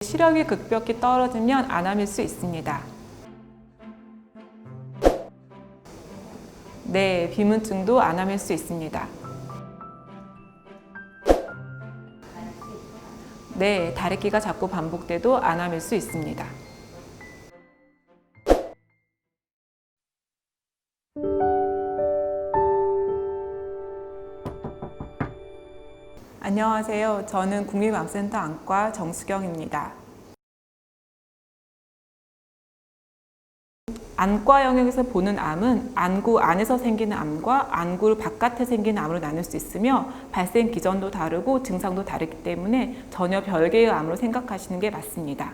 시력이 급격히 떨어지면 안암일 수 있습니다. 네, 비문증도 안암일 수 있습니다. 네, 다래끼가 자꾸 반복돼도 안암일 수 있습니다. 안녕하세요. 저는 국립암센터 안과 정수경입니다. 안과 영역에서 보는 암은 안구 안에서 생기는 암과 안구 바깥에 생기는 암으로 나눌 수 있으며 발생 기전도 다르고 증상도 다르기 때문에 전혀 별개의 암으로 생각하시는 게 맞습니다.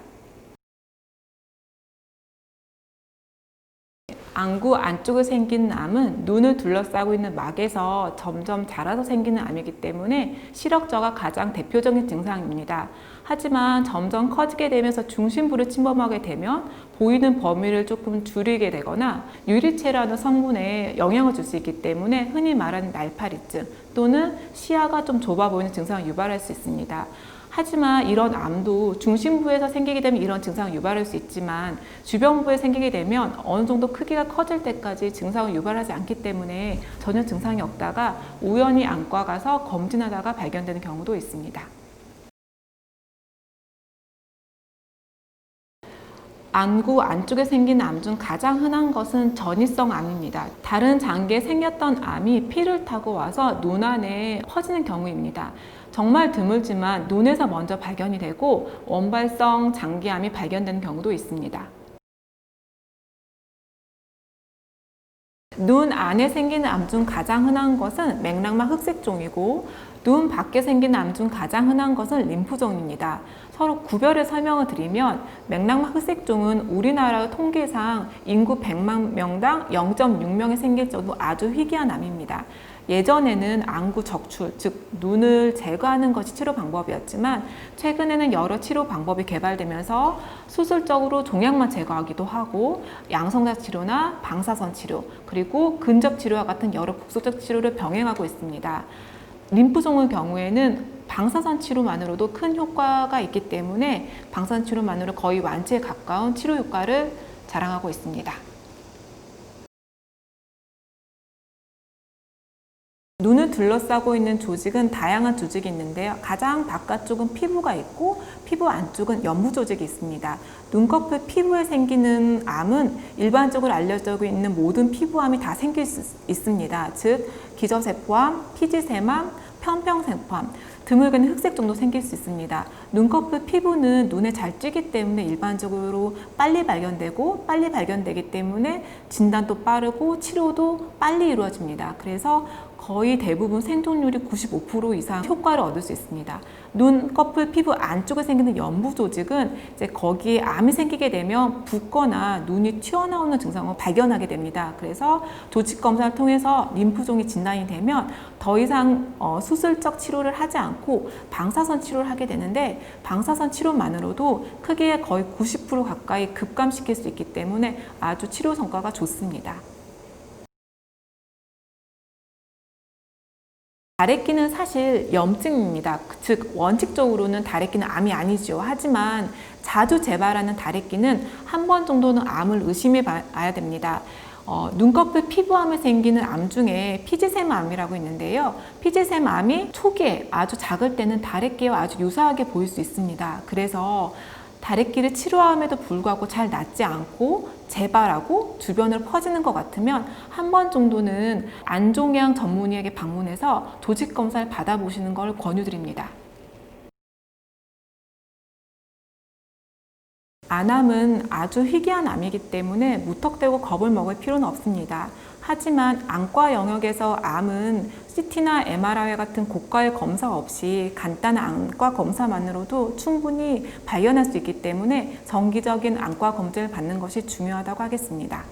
안구 안쪽에 생기는 암은 눈을 둘러싸고 있는 막에서 점점 자라서 생기는 암이기 때문에 시력저하가 가장 대표적인 증상입니다. 하지만 점점 커지게 되면서 중심부를 침범하게 되면 보이는 범위를 조금 줄이게 되거나 유리체라는 성분에 영향을 줄 수 있기 때문에 흔히 말하는 날파리증 또는 시야가 좀 좁아 보이는 증상을 유발할 수 있습니다. 하지만 이런 암도 중심부에서 생기게 되면 이런 증상을 유발할 수 있지만 주변부에 생기게 되면 어느 정도 크기가 커질 때까지 증상을 유발하지 않기 때문에 전혀 증상이 없다가 우연히 안과 가서 검진하다가 발견되는 경우도 있습니다. 안구 안쪽에 생기는 암 중 가장 흔한 것은 전이성 암입니다. 다른 장기에 생겼던 암이 피를 타고 와서 눈 안에 퍼지는 경우입니다. 정말 드물지만 눈에서 먼저 발견이 되고 원발성 장기암이 발견되는 경우도 있습니다. 눈 안에 생기는 암 중 가장 흔한 것은 맥락막 흑색종이고 눈 밖에 생기는 암 중 가장 흔한 것은 림프종입니다. 서로 구별해 설명을 드리면 맥락막 흑색종은 우리나라 통계상 인구 100만 명당 0.6명이 생길 정도 아주 희귀한 암입니다. 예전에는 안구 적출, 즉 눈을 제거하는 것이 치료 방법이었지만 최근에는 여러 치료 방법이 개발되면서 수술적으로 종양만 제거하기도 하고 양성자 치료나 방사선 치료, 그리고 근접 치료와 같은 여러 국소적 치료를 병행하고 있습니다. 림프종의 경우에는 방사선 치료만으로도 큰 효과가 있기 때문에 방사선 치료만으로 거의 완치에 가까운 치료 효과를 자랑하고 있습니다. 눈을 둘러싸고 있는 조직은 다양한 조직이 있는데요. 가장 바깥쪽은 피부가 있고 피부 안쪽은 연부 조직이 있습니다. 눈꺼풀 피부에 생기는 암은 일반적으로 알려져 있는 모든 피부암이 다 생길 수 있습니다. 즉 기저세포암, 피지세암, 편평세포암, 드물게는 흑색종도 생길 수 있습니다. 눈꺼풀 피부는 눈에 잘 찌기 때문에 일반적으로 빨리 발견되고 빨리 발견되기 때문에 진단도 빠르고 치료도 빨리 이루어집니다. 그래서 거의 대부분 생존율이 95% 이상 효과를 얻을 수 있습니다. 눈꺼풀 피부 안쪽에 생기는 연부 조직은 이제 거기에 암이 생기게 되면 붓거나 눈이 튀어나오는 증상을 발견하게 됩니다. 그래서 조직 검사를 통해서 림프종이 진단이 되면 더 이상 수술적 치료를 하지 않고 방사선 치료를 하게 되는데 방사선 치료만으로도 크기의 거의 90% 가까이 급감시킬 수 있기 때문에 아주 치료 성과가 좋습니다. 다래끼는 사실 염증입니다. 즉 원칙적으로는 다래끼는 암이 아니죠. 하지만 자주 재발하는 다래끼는 한 번 정도는 암을 의심해 봐야 됩니다. 눈꺼풀 피부암에 생기는 암 중에 피지세마암이라고 있는데요. 피지세마암이 초기에 아주 작을 때는 다래끼와 아주 유사하게 보일 수 있습니다. 그래서 다래끼를 치료함에도 불구하고 잘 낫지 않고 재발하고 주변으로 퍼지는 것 같으면 한 번 정도는 안종양 전문의에게 방문해서 조직 검사를 받아보시는 걸 권유드립니다. 안암은 아주 희귀한 암이기 때문에 무턱대고 겁을 먹을 필요는 없습니다. 하지만 안과 영역에서 암은 CT나 MRI 같은 고가의 검사 없이 간단한 안과 검사만으로도 충분히 발견할 수 있기 때문에 정기적인 안과 검진을 받는 것이 중요하다고 하겠습니다.